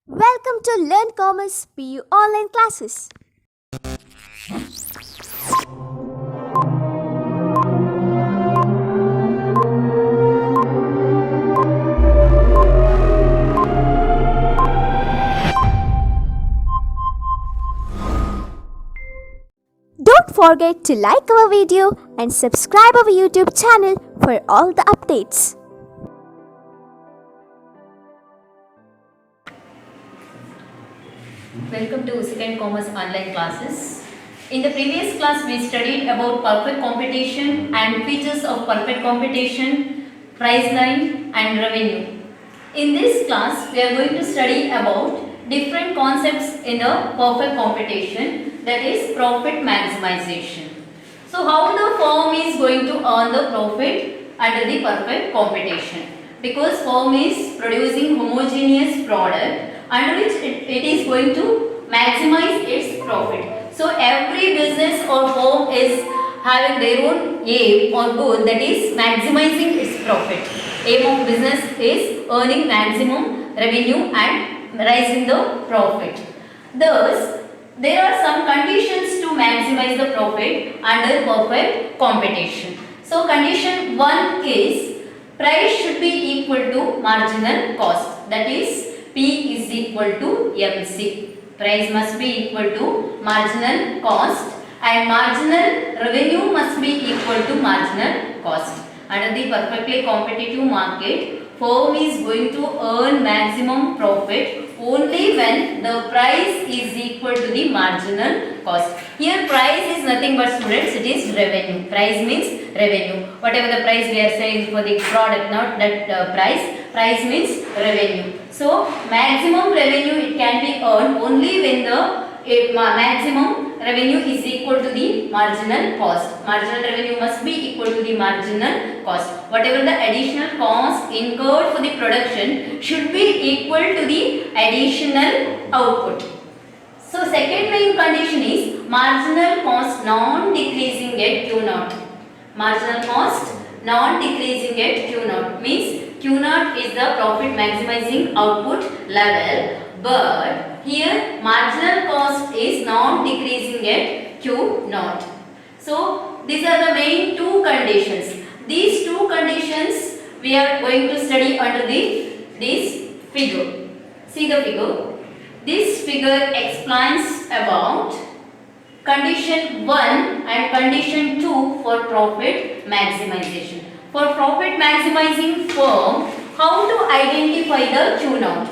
Welcome to Learn Commerce PU online classes. Don't forget to like our video and subscribe our YouTube channel for all the updates. Welcome to Second Commerce online classes. In the previous class we studied about perfect competition and features of perfect competition, price line and revenue. In this class we are going to study about different concepts in the perfect competition, that is profit maximization. So how the firm is going to earn the profit under the perfect competition? Because firm is producing homogeneous product under which it is going to maximize its profit. So every business or firm is having their own aim or goal, that is maximizing its profit. Aim of business is earning maximum revenue and raising the profit. Thus, there are some conditions to maximize the profit under perfect competition. So condition 1 is price should be equal to marginal cost, that is P is equal to MC. Price must be equal to marginal cost and marginal revenue must be equal to marginal cost. Under the perfectly competitive market, firm is going to earn maximum profit only when the price is equal to the marginal cost. Here price is nothing but, students, it is revenue. Price means revenue. Whatever the price we are saying for the product, not that price means revenue. So maximum revenue it can be earned only when the maximum revenue is equal to the marginal cost. Marginal revenue must be equal to the marginal cost. Whatever the additional cost incurred for the production should be equal to the additional output. So second main condition is marginal cost non-decreasing at Q0. Marginal cost non-decreasing at Q0 means Q0 is the profit maximizing output level, but here marginal cost is non-decreasing at Q0. So these are the main two conditions. These two conditions we are going to study under this figure. See the figure. This figure explains about condition 1 and condition 2 for profit maximization. For profit maximizing firm, how to identify the Q0?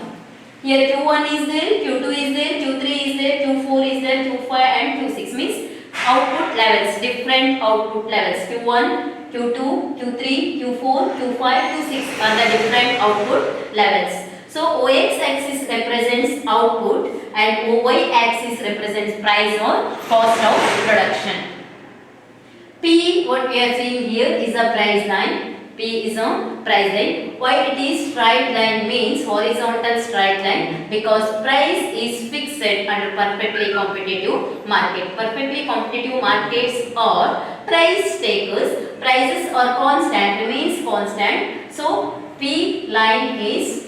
Here Q1 is there, Q2 is there, Q3 is there, Q4 is there, Q5 and Q6 means output levels, different output levels. Q1, Q2, Q3, Q4, Q5, Q6 are the different output levels. So OX axis represents output and OY axis represents price or cost of production. P, what we are seeing here, is a price line. P is a price line. Why it is straight line means horizontal straight line? Because price is fixed under perfectly competitive market. Perfectly competitive markets are price takers. Prices are constant, remains constant. So P line is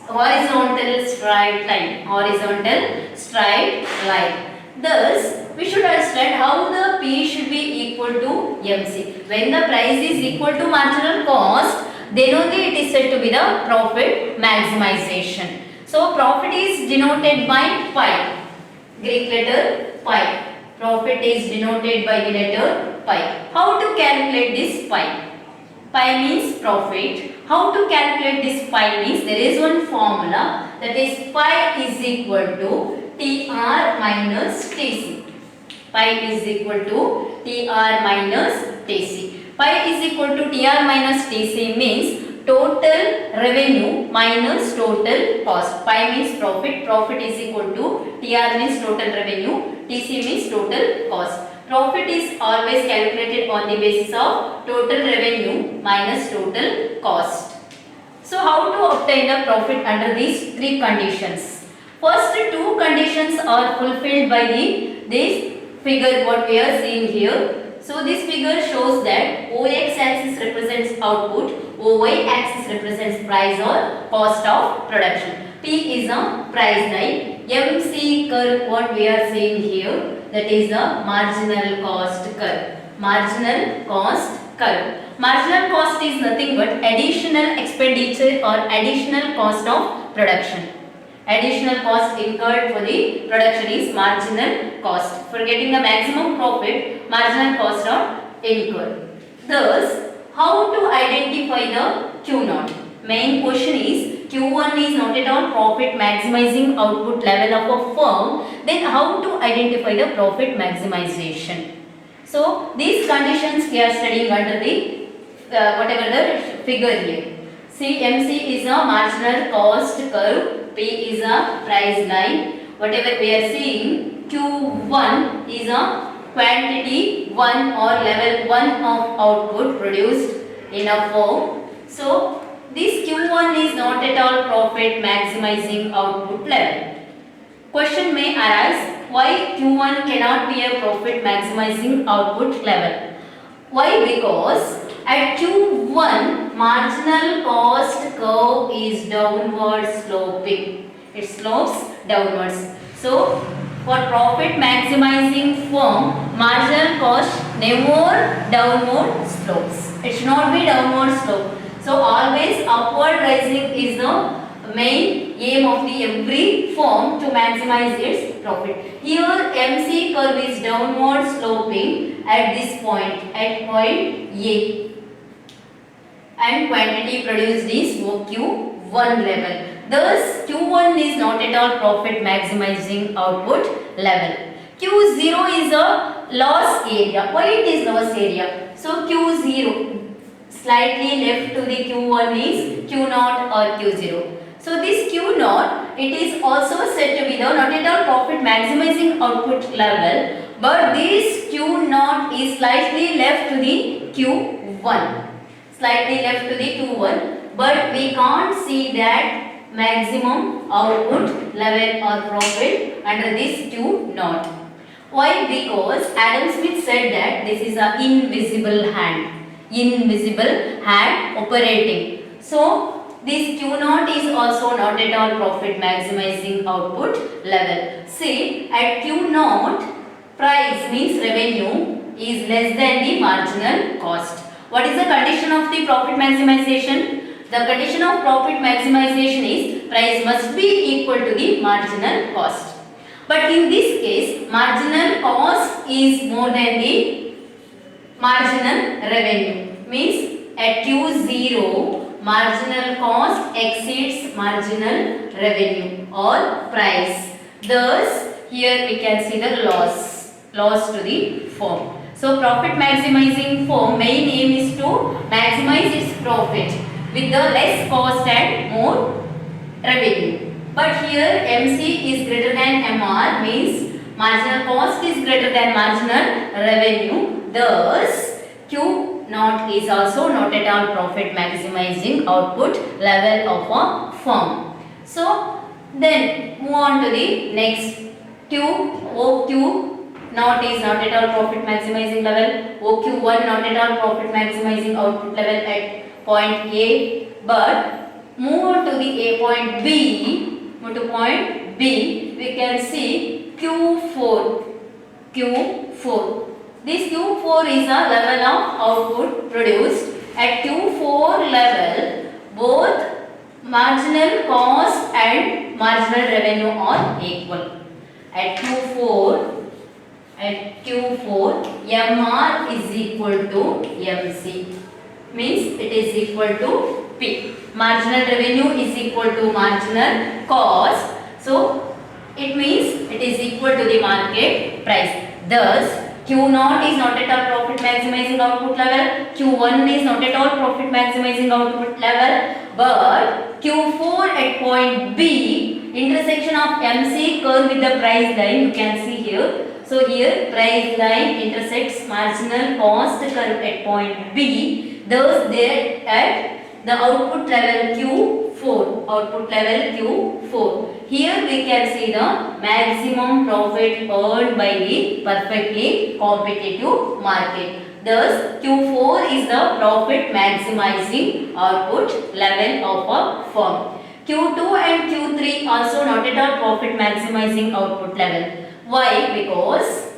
horizontal straight line. Horizontal straight line. Thus, we should understand how the P should be equal to MC. When the price is equal to marginal cost, then only it is said to be the profit maximization. So, profit is denoted by pi. Greek letter pi. Profit is denoted by the letter pi. How to calculate this pi? Pi means profit. How to calculate this pi means there is one formula, that is pi is equal to TR minus TC. Pi is equal to TR minus TC. Pi is equal to TR minus TC means total revenue minus total cost. Pi means profit. Profit is equal to TR means total revenue. TC means total cost. Profit is always calculated on the basis of total revenue minus total cost. So how to obtain the profit under these three conditions? First two conditions are fulfilled by this figure what we are seeing here. So this figure shows that OX axis represents output, OY axis represents price or cost of production. P is a price line. MC curve, what we are seeing here, that is the marginal cost curve. Marginal cost curve. Marginal cost is nothing but additional expenditure or additional cost of production. Additional cost incurred for the production is marginal cost. For getting the maximum profit, marginal cost are incurred. Thus, how to identify the Q0? Main question is Q1 is not at all profit maximizing output level of a firm. Then how to identify the profit maximization? So these conditions we are studying under the whatever the figure here. See, MC is a marginal cost curve, P is a price line. Whatever we are seeing, Q1 is a quantity 1 or level 1 of output produced in a firm. So this Q1 is not at all profit maximizing output level. Question may arise, why Q1 cannot be a profit maximizing output level? Why? Because at Q1 marginal cost curve is downward sloping. It slopes downwards. So for profit maximizing firm, marginal cost never downward slopes. It should not be downward slope. So always upward rising is the main aim of the every firm to maximize its profit. Here MC curve is downward sloping at this point, at point A, and quantity produced is Q1 level. Thus Q1 is not at all profit maximizing output level. Q0 is a loss area. Why it is loss area? So Q0 slightly left to the Q1 is Q0 or Q0. So this Q0, it is also said to be the not at all profit maximizing output level, but this Q0 is slightly left to the Q1. Slightly left to the Q1, but we can't see that maximum output level or profit under this Q0. Why? Because Adam Smith said that this is an invisible hand. Invisible hand operating. So this Q0 is also not at all profit maximizing output level. See, at Q0, price means revenue is less than the marginal cost. What is the condition of the profit maximization? The condition of profit maximization is price must be equal to the marginal cost. But in this case, marginal cost is more than the marginal revenue. Means at Q0, marginal cost exceeds marginal revenue or price. Thus, here we can see the loss to the firm. So, profit maximizing firm main aim is to maximize its profit with the less cost and more revenue. But here MC is greater than MR means marginal cost is greater than marginal revenue. Thus, Q0 is also not at all profit maximizing output level of a firm. So, then move on to the next OQ not is not at all profit maximizing level, OQ1 not at all profit maximizing output level at point A, but move to the point B, we can see Q4. This Q4 is a level of output produced. At Q4 level, both marginal cost and marginal revenue are equal. At Q4, MR is equal to MC. Means it is equal to P. Marginal revenue is equal to marginal cost. So, it means it is equal to the market price. Thus, Q0 is not at all profit maximizing output level. Q1 is not at all profit maximizing output level. But Q4 at point B, intersection of MC curve with the price line, you can see here. So here price line intersects marginal cost curve at point B. Thus there at the output level Q4. Here we can see the maximum profit earned by the perfectly competitive market. Thus Q4 is the profit maximizing output level of a firm. Q2 and Q3 also not at all profit maximizing output level. Why? Because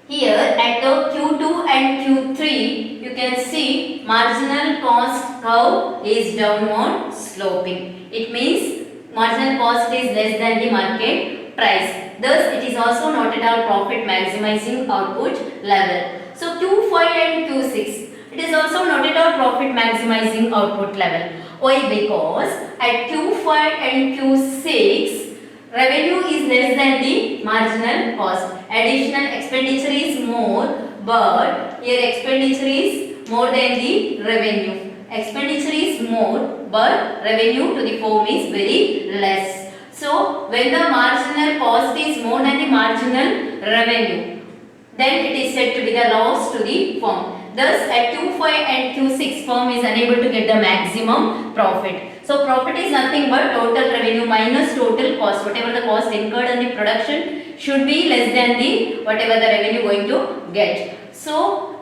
here at the Q2 and Q3 you can see marginal cost curve is downward sloping. It means marginal cost is less than the market price. Thus it is also not at all profit maximizing output level. So Q5 and Q6 it is also not at all profit maximizing output level. Why? Because at Q5 and Q6 revenue is less than the marginal cost. Additional expenditure is more, but here expenditure is more than the revenue. Expenditure is more, but revenue to the firm is very less. So when the marginal cost is more than the marginal revenue, then it is said to be the loss to the firm. Thus at Q5 and Q6 firm is unable to get the maximum profit. So profit is nothing but total revenue minus total cost. Whatever the cost incurred in the production should be less than the whatever the revenue going to get. So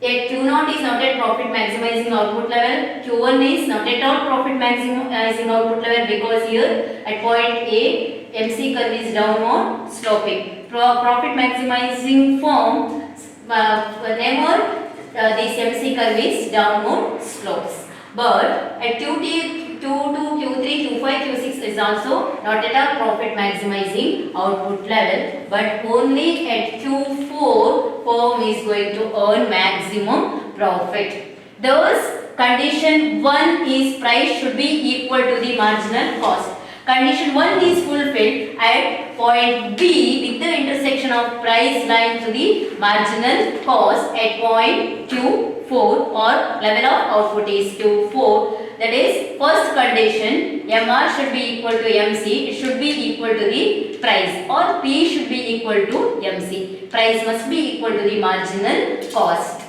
at Q0 is not at profit maximizing output level. Q1 is not at all profit maximizing output level because here at point A MC curve is downward sloping. Profit maximizing firm whenever this MC curve is downward slopes. But at Q2, Q3, Q5, Q6 is also not at all profit maximizing output level, but only at Q4 firm is going to earn maximum profit. Thus, condition 1 is price should be equal to the marginal cost. Condition 1 is fulfilled at point B with the intersection of price line to the marginal cost at point Q4 or level of output is Q4. That is first condition, MR should be equal to MC, it should be equal to the price, or P should be equal to MC. Price must be equal to the marginal cost.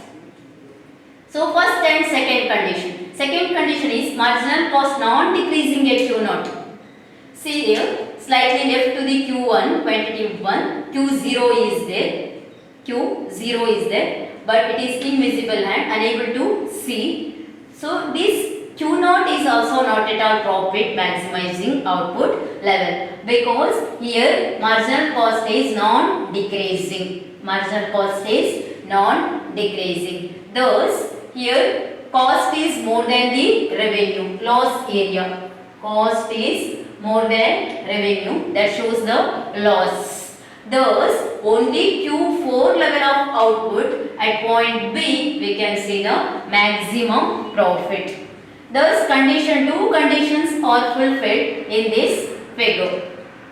So first and second condition. Second condition is marginal cost non-decreasing at Q0. See here, slightly left to the Q1, quantitative 1, Q0 is there, Q0 is there, but it is invisible hand, unable to see. So this Q0 is also not at all profit maximizing output level because here marginal cost is non-decreasing. Marginal cost is non-decreasing. Thus, here cost is more than the revenue, loss area. Cost is more than revenue, that shows the loss. Thus, only Q4 level of output at point B we can see the maximum profit. Thus, condition 2 conditions are fulfilled in this figure.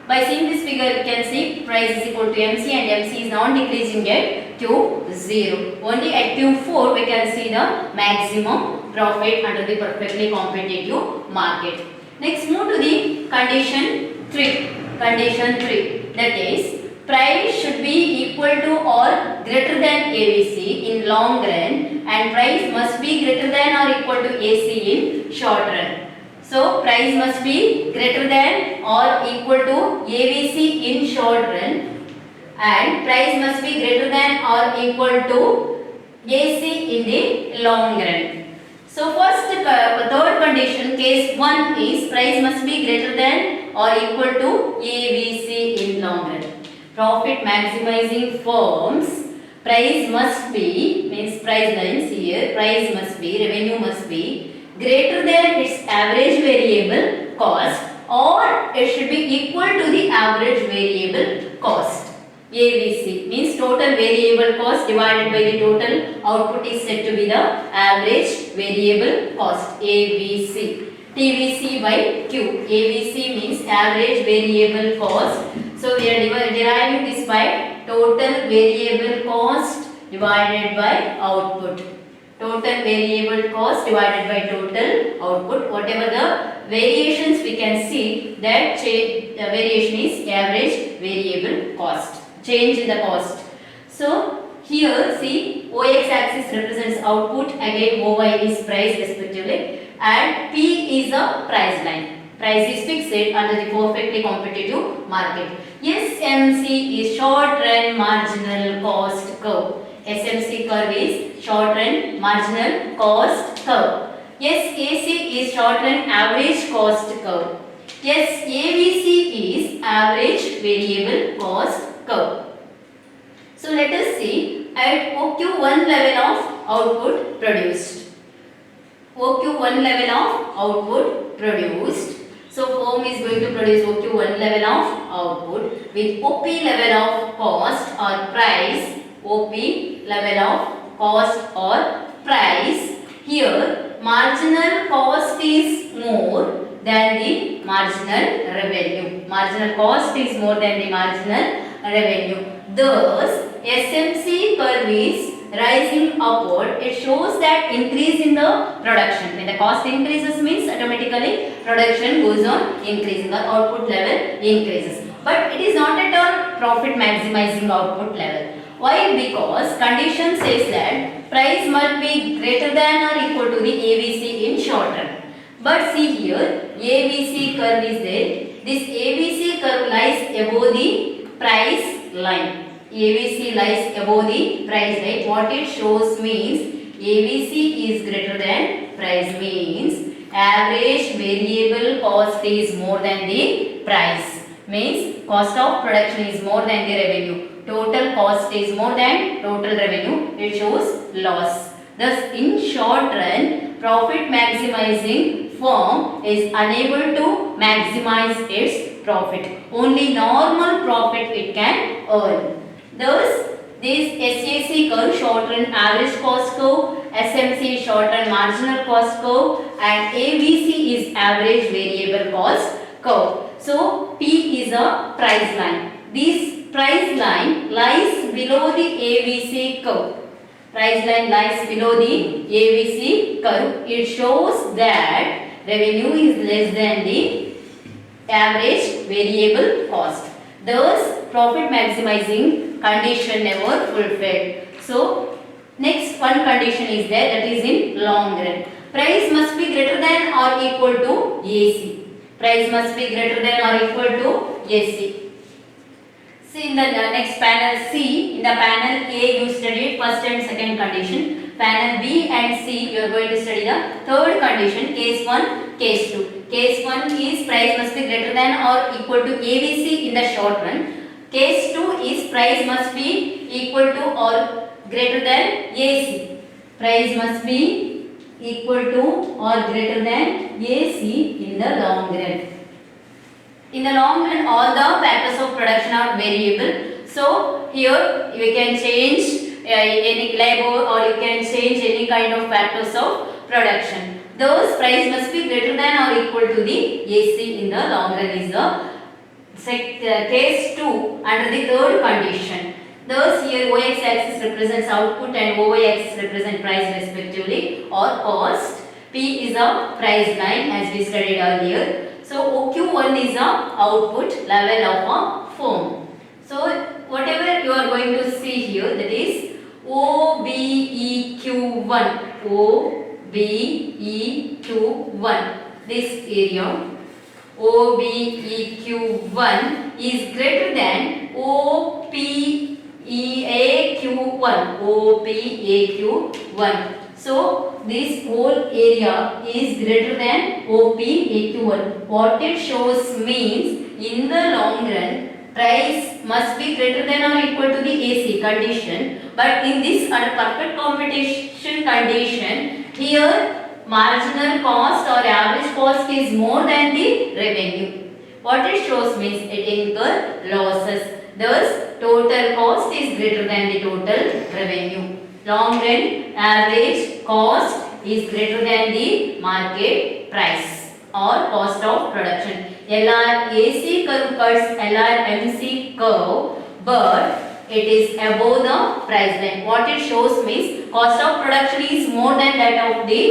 By seeing this figure, we can see price is equal to MC and MC is non-decreasing at Q0. Only at Q4 we can see the maximum profit under the perfectly competitive market. Next, move to the condition 3. Condition 3, that is price should be equal to or greater than ABC in long run and price must be greater than or equal to AC in short run. So price must be greater than or equal to ABC in short run and price must be greater than or equal to AC in the long run. So first third condition, case 1 is price must be greater than or equal to ABC in long run. Profit maximizing firms, price must be, means price lines here, price must be, revenue must be greater than its average variable cost or it should be equal to the average variable cost. ABC means total variable cost divided by the total output is said to be the average variable cost, ABC. TVC by Q. ABC means average variable cost. So we are deriving this by total variable cost divided by output. Total variable cost divided by total output. Whatever the variations we can see, that variation is average variable cost. Change in the cost. So here see OX axis represents output, again OY is price respectively, and P is a price line. Price is fixed under the perfectly competitive market. SMC is short run marginal cost curve. SMC curve is short run marginal cost curve. SAC is short-run average cost curve. SAVC is average variable cost curve. So let us see at OQ1 level of output produced. OQ1 level of output produced. So firm is going to produce OQ1 level of output with OP level of cost or price. OP level of cost or price. Here marginal cost is more than the marginal revenue. Marginal cost is more than the marginal revenue. Thus SMC curve is rising upward. It shows that increase in the production. When the cost increases means automatically production goes on increasing, the output level increases. But it is not at all profit maximizing output level. Why? Because condition says that price must be greater than or equal to the AVC in short run. But see here, AVC curve is there. This AVC curve lies above the price line. AVC lies above the price line. What it shows means AVC is greater than price means average variable cost is more than the price. Means cost of production is more than the revenue. Total cost is more than total revenue. It shows loss. Thus in short run, profit maximizing firm is unable to maximize its profit. Only normal profit it can earn. Thus, this SAC curve, short run average cost curve, SMC short run marginal cost curve, and AVC is average variable cost curve. So, P is a price line. This price line lies below the AVC curve. Price line lies below the AVC curve. It shows that revenue is less than the average variable cost. Thus, profit maximizing condition never fulfilled. So, next one condition is there, that is in long run. Price must be greater than or equal to AC. Price must be greater than or equal to AC. See in the next panel C, in the panel A you studied first and second condition. Panel B and C you are going to study the third condition, case 1, case 2. Case 1 is price must be greater than or equal to AVC in the short run. Case 2 is price must be equal to or greater than AC. Price must be equal to or greater than AC in the long run. In the long run, all the factors of production are variable. So, here you can change any labor or you can change any kind of factors of production. Those price must be greater than or equal to the AC in the long run is the case 2 under the third condition. Thus, here OX axis represents output and OY axis represents price respectively or cost. P is a price line as we studied earlier. So, OQ1 is a output level of a firm. So, whatever you are going to see here, that is OBEQ1. OBEQ1. This area OBEQ1 is greater than OPEAQ1. OPEAQ1. So, this whole area is greater than OPEAQ1. What it shows means in the long run, price must be greater than or equal to the AC condition. But in this perfect competition condition, here marginal cost or average cost is more than the revenue. What it shows means it incurs losses. Thus, total cost is greater than the total revenue. Long run average cost is greater than the market price or cost of production. LRAC curve cuts LRMC curve, but it is above the price line. What it shows means cost of production is more than that of the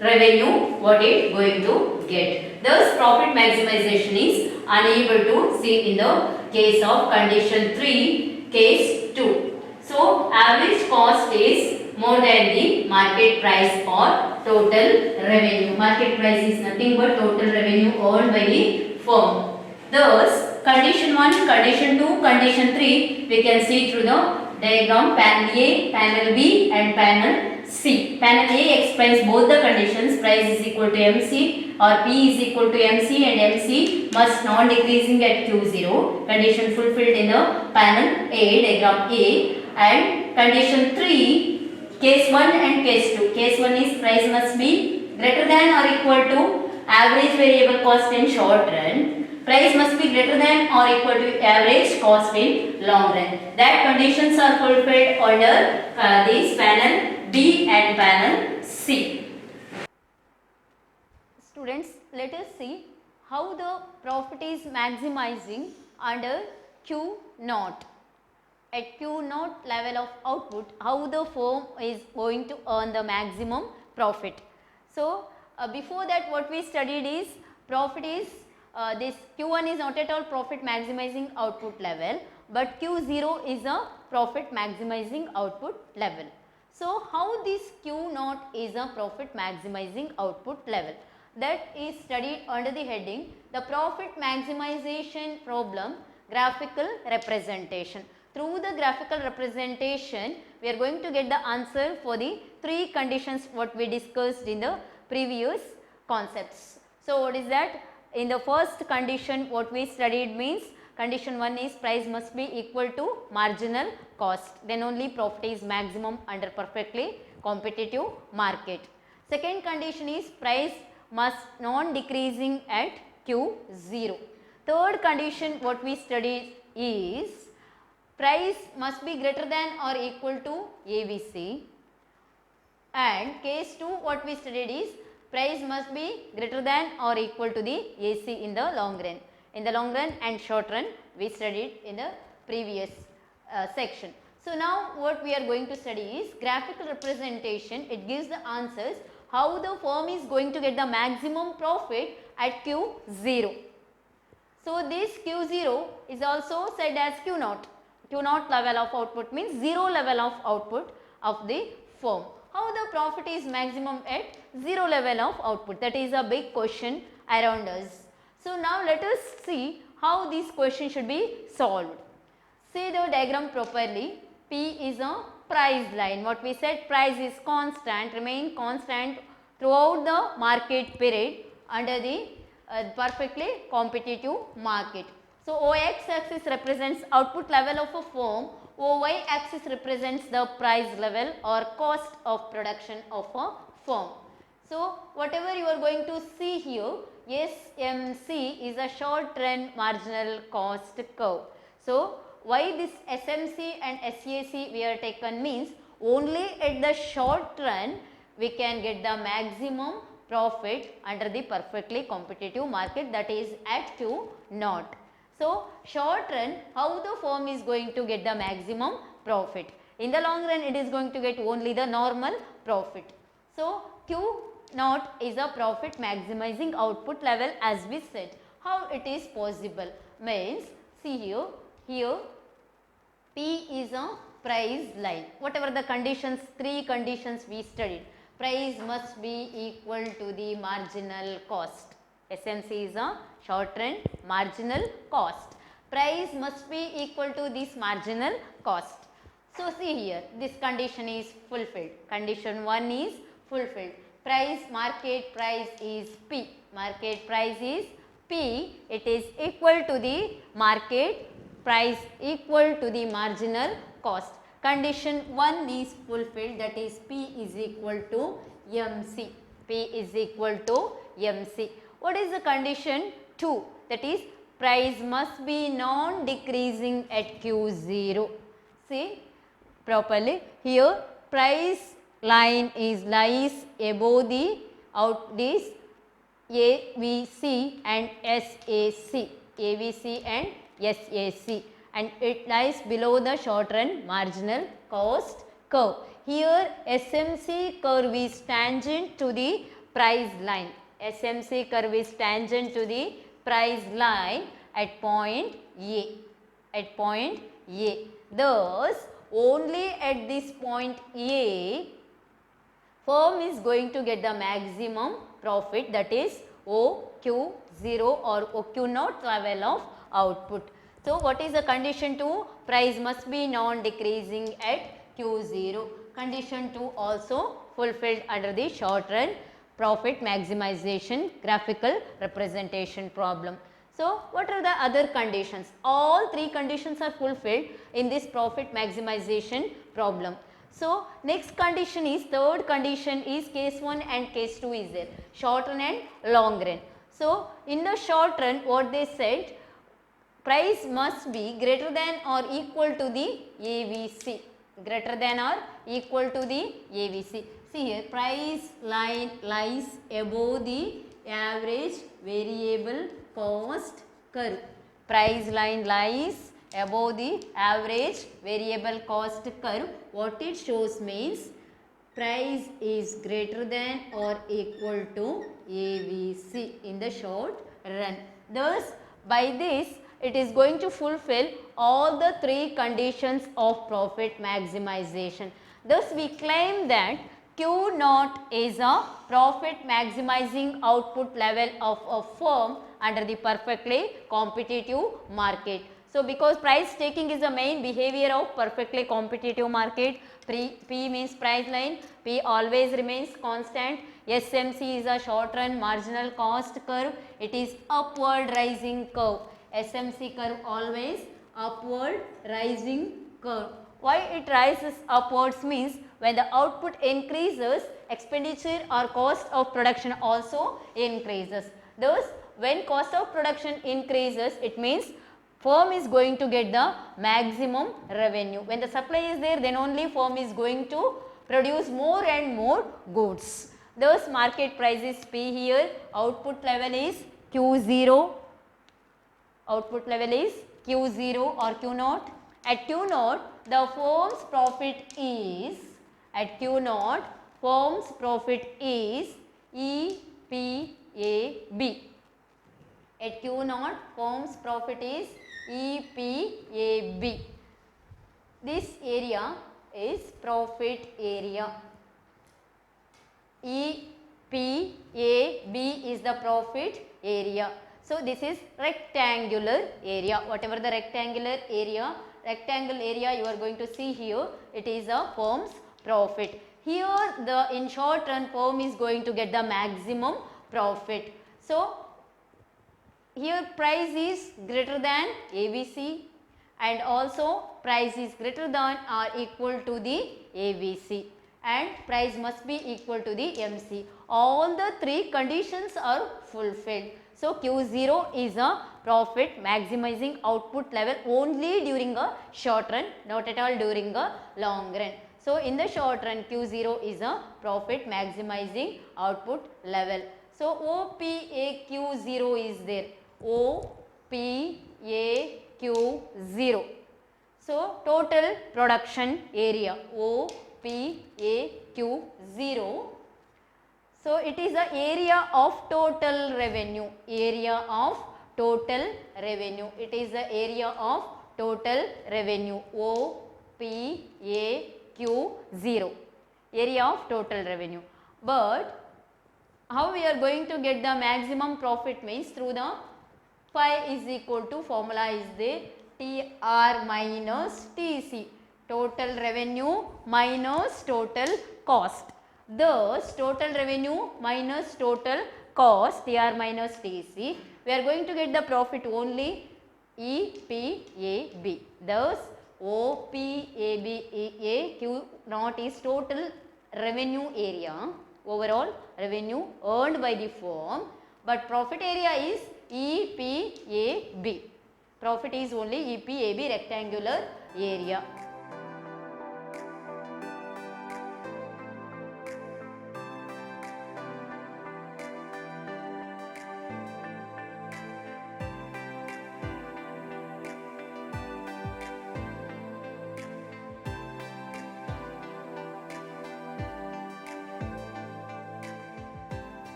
revenue what it going to get. Thus, profit maximization is unable to see in the case of condition 3, case 2. So, average cost is more than the market price or total revenue. Market price is nothing but total revenue earned by the firm. Thus, condition 1, condition 2, condition 3 we can see through the diagram panel A, panel B and panel C. C. Panel A explains both the conditions price is equal to MC or P is equal to MC and MC must non-decreasing at Q0. Condition fulfilled in the panel A, diagram A, and condition 3, case 1 and case 2. Case 1 is price must be greater than or equal to average variable cost in short run. Price must be greater than or equal to average cost in long run. That conditions are fulfilled under this panel B and panel C. Students, let us see how the profit is maximizing under Q naught. At Q naught level of output, how the firm is going to earn the maximum profit. So, before that what we studied is profit is this Q1 is not at all profit maximizing output level, but Q0 is a profit maximizing output level. So, how this Q naught is a profit maximizing output level? That is studied under the heading the profit maximization problem graphical representation. Through the graphical representation, we are going to get the answer for the 3 conditions what we discussed in the previous concepts. So, what is that? In the first condition what we studied means condition 1 is price must be equal to marginal cost, then only profit is maximum under perfectly competitive market. Second condition is price must non-decreasing at Q0. Third condition what we studied is price must be greater than or equal to ABC, and case 2 what we studied is price must be greater than or equal to the AC in the long run. In the long run and short run we studied in the previous section. So, now what we are going to study is graphical representation. It gives the answers how the firm is going to get the maximum profit at Q0. So, this Q0 is also said as Q naught. Q naught level of output means 0 level of output of the firm. How the profit is maximum at 0 level of output? That is a big question around us. So, now let us see how this question should be solved. See the diagram properly. P is a price line. What we said, price is constant, remain constant throughout the market period under the perfectly competitive market. So, OX axis represents output level of a firm, OY axis represents the price level or cost of production of a firm. So, whatever you are going to see here, SMC is a short run marginal cost curve. So, why this SMC and SAC we are taken means only at the short run we can get the maximum profit under the perfectly competitive market, that is at Q naught. So, short run how the firm is going to get the maximum profit. In the long run it is going to get only the normal profit. So, Q naught is a profit maximizing output level as we said. How it is possible? Means see here P is a price line. Whatever the conditions, 3 conditions we studied. Price must be equal to the marginal cost. SMC is a short run marginal cost. Price must be equal to this marginal cost. So, see here this condition is fulfilled. Condition 1 is fulfilled. Price, market price is P. Market price is P. It is equal to the market price equal to the marginal cost. Condition 1 is fulfilled, that is P is equal to MC. P is equal to MC. What is the condition 2? That is price must be non-decreasing at Q0. See properly here price line is lies above the this ABC and SAC. ABC and SAC, and it lies below the short run marginal cost curve. Here SMC curve is tangent to the price line. SMC curve is tangent to the price line at point A. At point A. Thus, only at this point A, firm is going to get the maximum profit, that is OQ0 or OQ naught level of output. So, what is the condition 2? Price must be non-decreasing at Q0. Condition 2 also fulfilled under the short run profit maximization graphical representation problem. So, what are the other conditions? All three conditions are fulfilled in this profit maximization problem. So, next condition is, third condition is case 1 and case 2 is there, short run and long run. So, in the short run what they said, price must be greater than or equal to the AVC, greater than or equal to the AVC. See here, price line lies above the average variable cost curve. Price line lies above the average variable cost curve. What it shows means price is greater than or equal to AVC in the short run. Thus, by this it is going to fulfill all the three conditions of profit maximization. Thus, we claim that Q naught is a profit maximizing output level of a firm under the perfectly competitive market. So, because price taking is the main behavior of perfectly competitive market, P means price line, P always remains constant, SMC is a short run marginal cost curve, it is upward rising curve, SMC curve always upward rising curve. Why it rises upwards means when the output increases, expenditure or cost of production also increases. Thus, when cost of production increases, it means firm is going to get the maximum revenue. When the supply is there, then only firm is going to produce more and more goods. Thus, market price is P here, output level is Q0, output level is Q0 or Q naught. At Q naught, the firm's profit is, at Q naught, firm's profit is EPAB. At Q naught, firm's profit is EPAB. This area is profit area. EPAB is the profit area. So, this is rectangular area, whatever the rectangular area you are going to see here, it is a firm's profit. Here the in short run firm is going to get the maximum profit. So, here price is greater than AVC and also price is greater than or equal to the AVC and price must be equal to the MC. All the three conditions are fulfilled. So, Q0 is a profit maximizing output level only during a short run, not at all during a long run. So, in the short run Q0 is a profit maximizing output level. So, OPAQ0 is there, OPAQ0. So, total production area, OPAQ0. So, it is the area of total revenue, area of total revenue. It is the area of total revenue, OPAQ0, area of total revenue. But how we are going to get the maximum profit means through the phi is equal to, formula is the TR minus TC, total revenue minus total cost. Thus, total revenue minus total cost, TR minus TC, we are going to get the profit only EPAB. Thus, OPABAQ naught is total revenue area, overall revenue earned by the firm, but profit area is EPAB. Profit is only EPAB rectangular area.